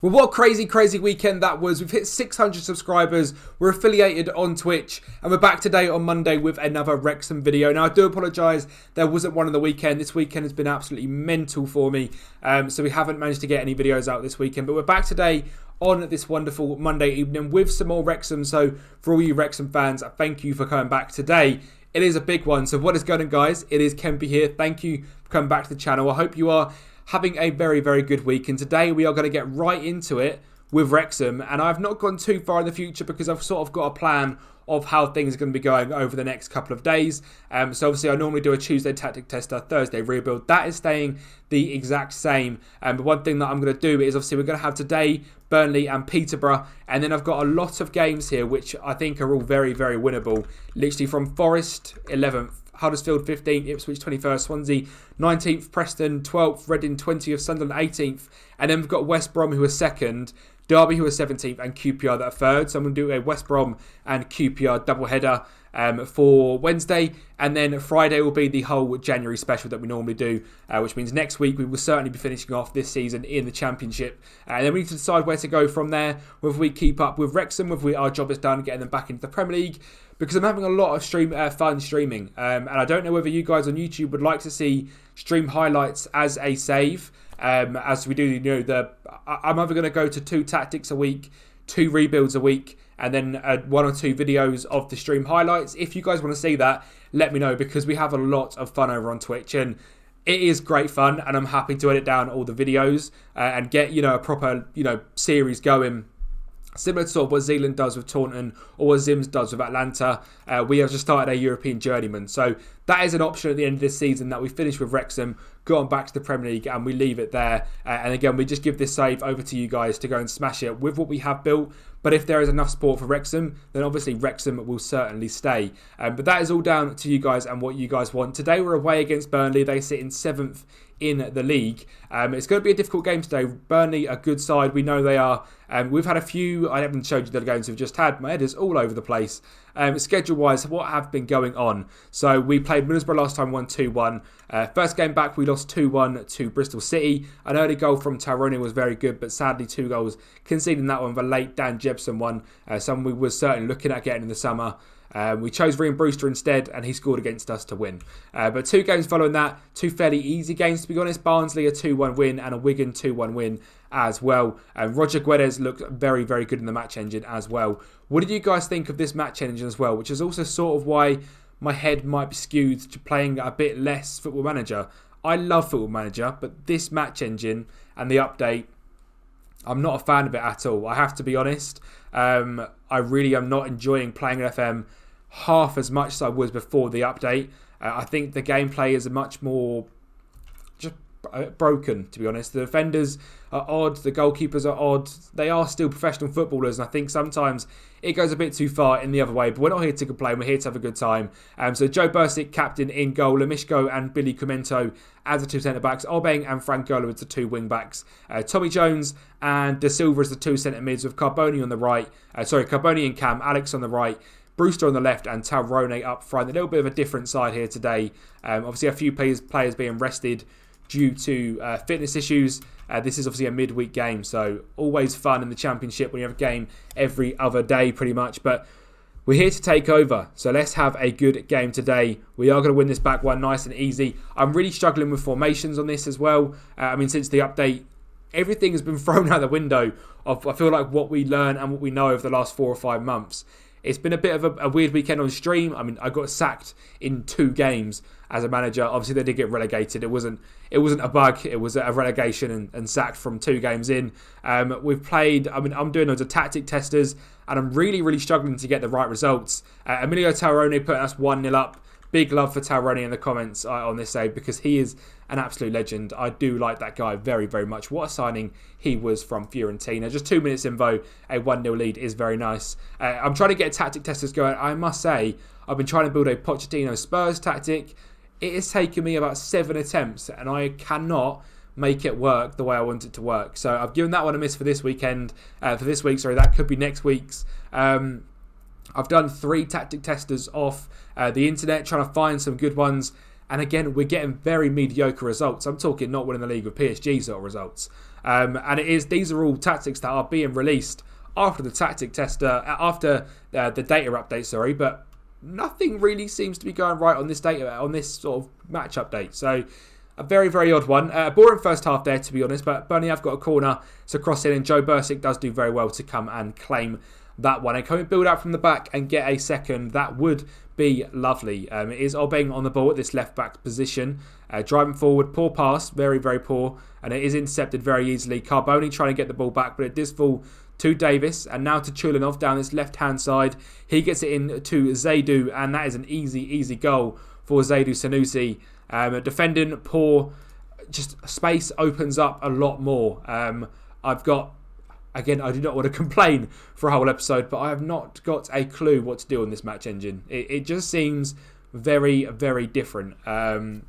Well, what a crazy weekend that was. We've hit 600 subscribers. We're affiliated on Twitch. And we're back today on Monday with another Wrexham video. Now, I do apologise. There wasn't one on the weekend. This weekend has been absolutely mental for me. So we haven't managed to get any videos out this weekend. But we're back today on this wonderful Monday evening with some more Wrexham. So for all you Wrexham fans, thank you for coming back today. It is a big one. So what is going on, guys? It is Kempy here. Thank you for coming back to the channel. I hope you are having a very good week, and today we are going to get right into it with Wrexham. And I've not gone too far in the future because I've sort of got a plan of how things are going to be going over the next couple of days. So obviously I normally do a Tuesday tactic tester, Thursday rebuild. That is staying the exact same. But one thing that I'm going to do is obviously we're going to have today Burnley and Peterborough, and then I've got a lot of games here which I think are all very winnable. Literally from Forest 11th, Huddersfield 15th, Ipswich 21st, Swansea 19th, Preston 12th, Reading 20th, Sunderland 18th, and then we've got West Brom who are 2nd, Derby who are 17th, and QPR that are 3rd. So I'm going to do a West Brom and QPR doubleheader for Wednesday, and then Friday will be the whole January special that we normally do, which means next week we will certainly be finishing off this season in the Championship, and then we need to decide where to go from there, whether we keep up with Wrexham, whether our job is done getting them back into the Premier League, because I'm having a lot of fun streaming, and I don't know whether you guys on YouTube would like to see stream highlights as a save, as we do, you know, I'm either going to go to 2 tactics a week, 2 rebuilds a week, and then 1 or 2 videos of the stream highlights. If you guys want to see that, let me know, because we have a lot of fun over on Twitch, and it is great fun, and I'm happy to edit down all the videos and get, you know, a proper, you know, series going. Similar to sort of what Zealand does with Taunton or what Zims does with Atlanta. We have just started a European journeyman. So that is an option at the end of this season, that we finish with Wrexham, go on back to the Premier League, and we leave it there. And again, we just give this save over to you guys to go and smash it with what we have built. But if there is enough support for Wrexham, then obviously Wrexham will certainly stay. But that is all down to you guys and what you guys want. Today we're away against Burnley. They sit in 7th in the league. It's going to be a difficult game today. Burnley, a good side. We know they are. We've had a few, I haven't showed you the games we've just had. My head is all over the place. Schedule-wise, what have been going on? So we played Middlesbrough last time, won 2-1. First game back, we lost 2-1 to Bristol City. An early goal from Tyrone was very good, but sadly 2 goals conceding that one. The late Dan Jebson one, someone we were certainly looking at getting in the summer. We chose Ryan Brewster instead, and he scored against us to win. But 2 games following that, 2 fairly easy games to be honest. Barnsley a 2-1 win and a Wigan 2-1 win as well. Roger Guedes looked very good in the match engine as well. What did you guys think of this match engine as well? Which is also sort of why my head might be skewed to playing a bit less Football Manager. I love Football Manager, but this match engine and the update, I'm not a fan of it at all. I have to be honest. I really am not enjoying playing FM half as much as I was before the update. I think the gameplay is much more just broken, to be honest. The defenders are odd, the goalkeepers are odd. They are still professional footballers, and I think sometimes it goes a bit too far in the other way, but we're not here to complain, we're here to have a good time. So Joe Bursick, captain in goal, Lamishko and Billy Cumento as the 2 centre-backs, Obeng and Frank Gola as the 2 wing-backs, Tommy Jones and De Silva as the 2 centre-mids, with Carboni on the right, Carboni and Cam, Alex on the right, Brewster on the left, and Tyrone up front. A little bit of a different side here today. Obviously a few players being rested due to fitness issues. This is obviously a midweek game, so always fun in the Championship when you have a game every other day pretty much. But we're here to take over, so let's have a good game today. We are going to win this back one nice and easy. I'm really struggling with formations on this as well. I mean, since the update, everything has been thrown out the window of, I feel like, what we learn and what we know over the last 4 or 5 months. It's been a bit of a weird weekend on stream. I mean, I got sacked in 2 games as a manager. Obviously, they did get relegated. It wasn't a bug. It was a relegation and sacked from 2 games in. We've played, I mean, I'm doing loads of tactic testers, and I'm really struggling to get the right results. Emilio Tyrone putting us 1-0 up. Big love for Tyrone in the comments on this save, because he is an absolute legend. I do like that guy very much. What a signing he was from Fiorentina. Just 2 minutes in, though, a 1-0 lead is very nice. I'm trying to get tactic testers going. I must say, I've been trying to build a Pochettino Spurs tactic. It has taken me about 7 attempts, and I cannot make it work the way I want it to work. So I've given that one a miss for this weekend. That could be next week's. I've done 3 tactic testers off the internet, trying to find some good ones. And again, we're getting very mediocre results. I'm talking not winning the league with PSG sort of results. And these are all tactics that are being released after the tactic tester, after the data update, but nothing really seems to be going right on this sort of match update. So a very, very odd one. A boring first half there, to be honest, but Burnley have got a corner to cross in, and Joe Bursik does do very well to come and claim that one. And can we build out from the back and get a second? That would be lovely. It is Obeng on the ball at this left-back position. Driving forward, poor pass, very, very poor. And it is intercepted very easily. Carboni trying to get the ball back, but it does fall to Davis. And now to Chulinov down this left-hand side. He gets it in to Zaidu, and that is an easy, easy goal for Zaidu Sanusi. Defending poor, just space opens up a lot more. Again, I do not want to complain for a whole episode, but I have not got a clue what to do on this match engine. It just seems very, very different. And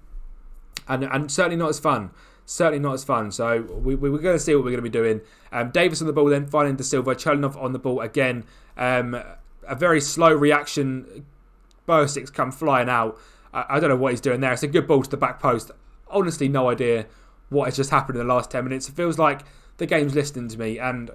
certainly not as fun. Certainly not as fun. So we're going to see what we're going to be doing. Davis on the ball then, finding De Silva. Chelinov on the ball again. A very slow reaction. Bursik's come flying out. I don't know what he's doing there. It's a good ball to the back post. Honestly, no idea what has just happened in the last 10 minutes. It feels like the game's listening to me and,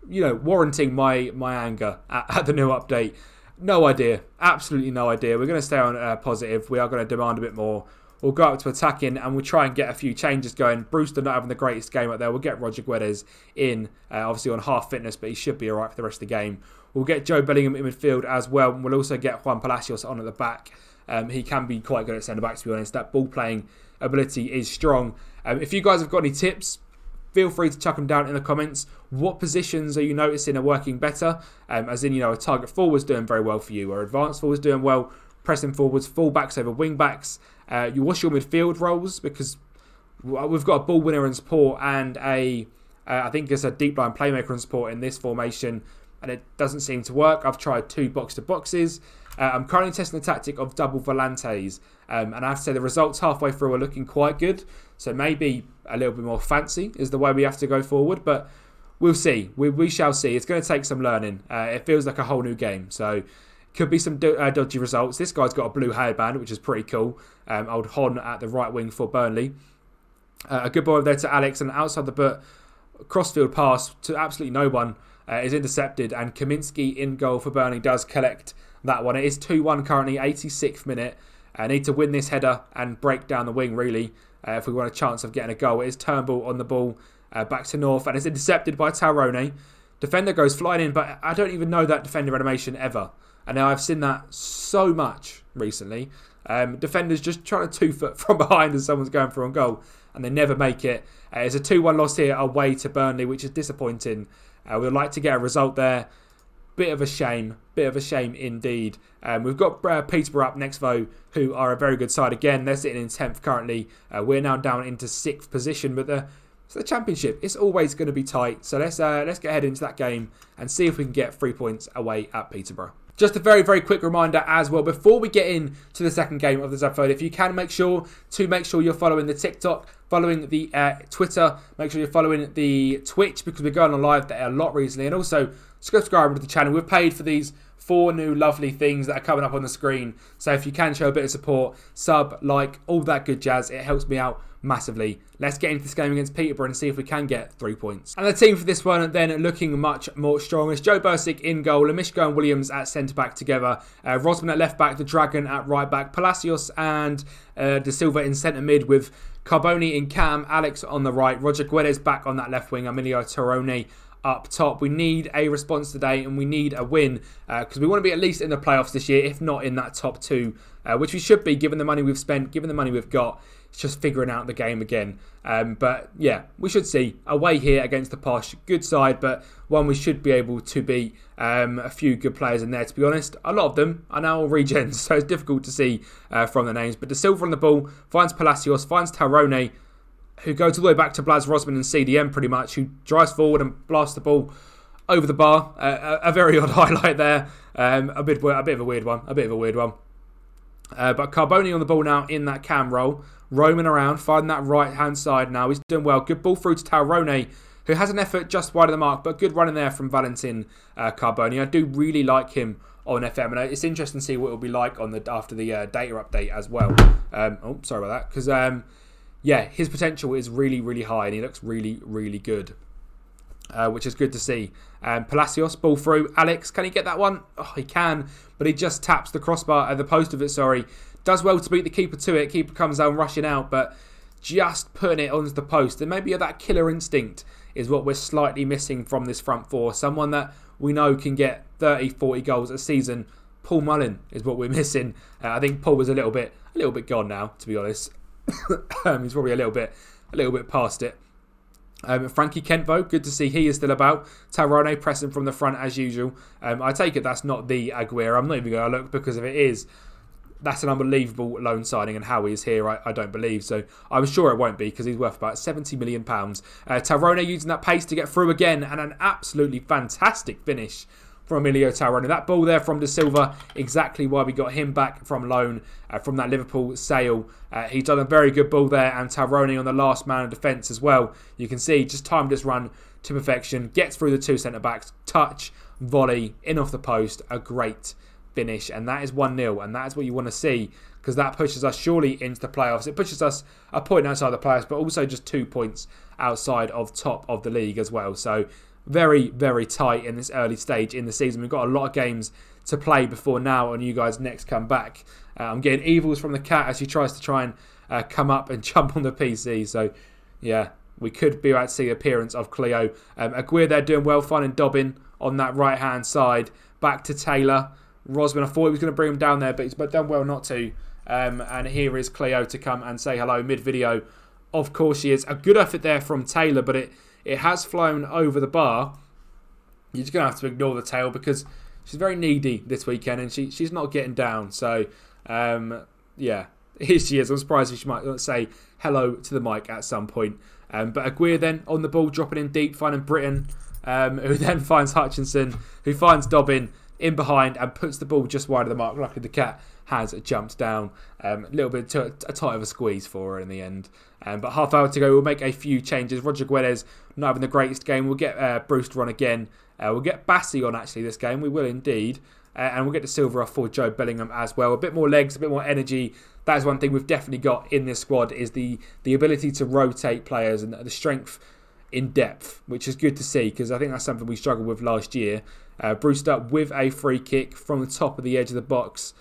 warranting my anger at the new update. No idea. Absolutely no idea. We're going to stay on positive. We are going to demand a bit more. We'll go up to attacking and we'll try and get a few changes going. Brewster not having the greatest game out there. We'll get Roger Guedes in, obviously on half fitness, but he should be alright for the rest of the game. We'll get Joe Bellingham in midfield as well. And we'll also get Juan Palacios on at the back. He can be quite good at centre-back, to be honest. That ball-playing ability is strong. If you guys have got any tips, feel free to chuck them down in the comments. What positions are you noticing are working better? As in, a target forward's doing very well for you, or advanced forward's doing well, pressing forwards, full-backs over wing-backs. What's your midfield roles? Because we've got a ball winner and support and I think there's a deep-line playmaker and support in this formation, and it doesn't seem to work. I've tried 2 box-to-boxes. I'm currently testing the tactic of double volantes, and I have to say the results halfway through are looking quite good, so maybe a little bit more fancy is the way we have to go forward, but we'll see. We shall see. It's going to take some learning. It feels like a whole new game, so could be some dodgy results. This guy's got a blue hairband, which is pretty cool. Old Hon at the right wing for Burnley. A good ball over there to Alex, and outside the boot, crossfield pass to absolutely no one is intercepted, and Kaminsky in goal for Burnley does collect that one. It is 2-1 currently, 86th minute. I need to win this header and break down the wing, really, if we want a chance of getting a goal. It is Turnbull on the ball, back to North, and it's intercepted by Taurone. Defender goes flying in, but I don't even know that defender animation ever. And now I've seen that so much recently. Defenders just trying to 2-foot from behind as someone's going for on goal, and they never make it. It's a 2-1 loss here away to Burnley, which is disappointing. We'd like to get a result there. Bit of a shame indeed. We've got Peterborough up next though, who are a very good side again. They're sitting in 10th currently. We're now down into 6th position, but it's the Championship. It's always going to be tight. So let's get head into that game and see if we can get 3 points away at Peterborough. Just a very, very quick reminder as well, before we get into the second game of this episode, if you can make sure you're following the TikTok, following the Twitter, make sure you're following the Twitch, because we're going on live there a lot recently, and also subscribe to the channel. We've paid for these 4 new lovely things that are coming up on the screen, so if you can show a bit of support, sub, like, all that good jazz, it helps me out massively. Let's get into this game against Peterborough and see if we can get 3 points. And the team for this one then looking much more strong. It's Joe Bursik in goal, Lamishko and Williams at centre-back together, Rosman at left-back, the Dragon at right-back, Palacios and De Silva in centre-mid with Carboni in cam, Alex on the right, Roger Guedes back on that left wing, Emilio Taurone up top. We need a response today and we need a win because we want to be at least in the playoffs this year, if not in that top 2, which we should be given the money we've spent, given the money we've got. It's just figuring out the game again. But yeah, we should see away here against the posh. Good side, but one we should be able to beat. A few good players in there, to be honest. A lot of them are now all regens, so it's difficult to see from the names. But De Silva on the ball, finds Palacios, finds Taurone, who goes all the way back to Blas Rosman and CDM pretty much, who drives forward and blasts the ball over the bar. A very odd highlight there. A bit of a weird one. But Carboni on the ball now in that cam role, roaming around, finding that right-hand side now. He's doing well. Good ball through to Taurone, who has an effort just wide of the mark, but good running there from Valentin Carboni. I do really like him on FM, and it's interesting to see what it'll be like on after the data update as well. Sorry about that, because yeah, his potential is really, really high, and he looks really, really good, which is good to see. Palacios, ball through. Alex, can he get that one? Oh, he can, but he just taps the crossbar, the post of it, sorry. Does well to beat the keeper to it. Keeper comes down rushing out, but just putting it onto the post. And maybe that killer instinct is what we're slightly missing from this front four. Someone that we know can get 30, 40 goals a season. Paul Mullin is what we're missing. I think Paul was a little bit gone now, to be honest. He's probably a little bit past it. Frankie Kent, though, good to see he is still about. Tairone pressing from the front as usual. I take it that's not the Aguirre. I'm not even going to look, because if it is, that's an unbelievable loan signing, and how he is here, I don't believe. So I'm sure it won't be, because he's worth about £70 million. Tairone using that pace to get through again, and an absolutely fantastic finish from Emilio Tairone. That ball there from De Silva, exactly why we got him back from loan from that Liverpool sale. He's done a very good ball there, and Tairone on the last man of defence as well. You can see, just timed this run to perfection, gets through the two centre-backs, touch, volley, in off the post, a great finish, and that is 1-0, and that is what you want to see, because that pushes us surely into the playoffs. It pushes us a point outside the playoffs, but also just 2 points outside of top of the league as well. So very, very tight in this early stage in the season. We've got a lot of games to play before now and you guys next come back. I'm getting evils from the cat as he tries to try and come up and jump on the PC. So yeah, we could be about to see the appearance of Cleo. Aguirre there doing well, finding Dobbin on that right hand side. Back to Taylor. Rosman, I thought he was going to bring him down there, but he's done well not to. And here is Cleo to come and say hello mid-video. Of course she is. A good effort there from Taylor, but it has flown over the bar. You're just going to have to ignore the tail, because she's very needy this weekend, and she's not getting down. So, yeah, here she is. I'm surprised if she might say hello to the mic at some point. But Aguirre then on the ball, dropping in deep, finding Britton, who then finds Hutchinson, who finds Dobbin in behind and puts the ball just wide of the mark. Luckily, the cat has jumped down. A little bit a tight of a squeeze for her in the end. But half hour to go, we'll make a few changes. Roger Guedes not having the greatest game. We'll get Brewster on again. We'll get Bassi on actually this game. We will indeed. And we'll get De Silva off for Joe Bellingham as well. A bit more legs, a bit more energy. That is one thing we've definitely got in this squad, is the ability to rotate players and the strength in depth, which is good to see, because I think that's something we struggled with last year. Brewster with a free kick from the top of the edge of the box.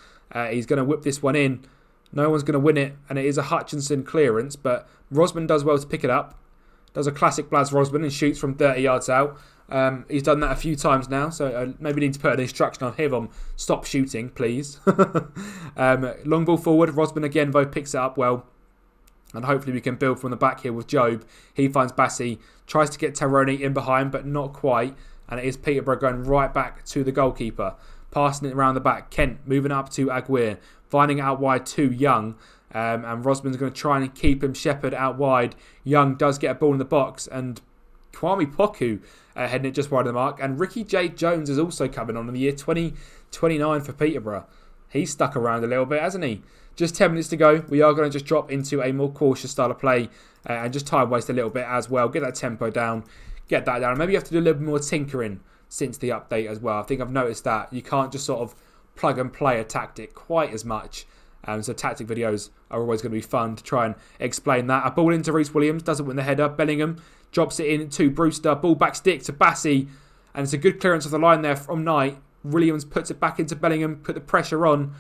He's going to whip this one in. No one's going to win it, and it is a Hutchinson clearance, but Rosman does well to pick it up. Does a classic Blas Rosman and shoots from 30 yards out. He's done that a few times now, so maybe need to put an instruction on him on stop shooting, please. Long ball forward. Rosman again, though, picks it up well. And hopefully we can build from the back here with Job. He finds Bassi, tries to get Tairone in behind, but not quite. And it is Peterborough going right back to the goalkeeper. Passing it around the back. Kent moving up to Aguirre. Finding it out wide to Young. And Rosman's going to try and keep him shepherd out wide. Young does get a ball in the box. And Kwame Poku heading it just wide of the mark. And Ricky J. Jones is also coming on in the year 2029 for Peterborough. He's stuck around a little bit, hasn't he? Just 10 minutes to go. We are going to just drop into a more cautious style of play and just time waste a little bit as well. Get that tempo down. Get that down. Maybe you have to do a little bit more tinkering since the update as well. I think I've noticed that you can't just sort of plug and play a tactic quite as much. So tactic videos are always going to be fun to try and explain that. A ball into Reece Williams. Doesn't win the header. Bellingham drops it in to Brewster. Ball back stick to Bassi. And it's a good clearance of the line there from Knight. Williams puts it back into Bellingham. Put the pressure on.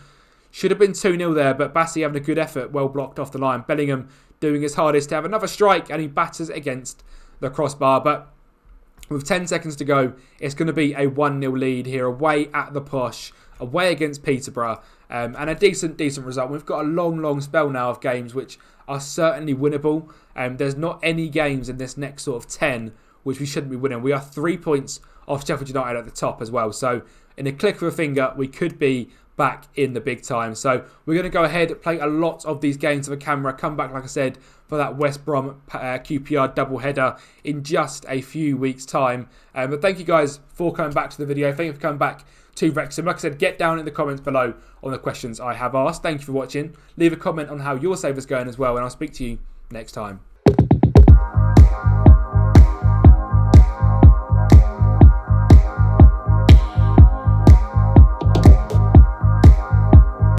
Should have been 2-0 there, but Bassi having a good effort, well blocked off the line. Bellingham doing his hardest to have another strike, and he batters against the crossbar. But with 10 seconds to go, it's going to be a 1-0 lead here, away at the Posh, away against Peterborough, and a decent result. We've got a long spell now of games which are certainly winnable. There's not any games in this next sort of 10 which we shouldn't be winning. We are 3 points off Sheffield United at the top as well. So in a click of a finger, we could be back in the big time. So we're going to go ahead, play a lot of these games of a camera, come back, like I said, for that West Brom QPR double header in just a few weeks' time. But thank you guys for coming back to the video. Thank you for coming back to Wrexham. Like I said, get down in the comments below on the questions I have asked. Thank you for watching. Leave a comment on how your save is going as well, and I'll speak to you next time.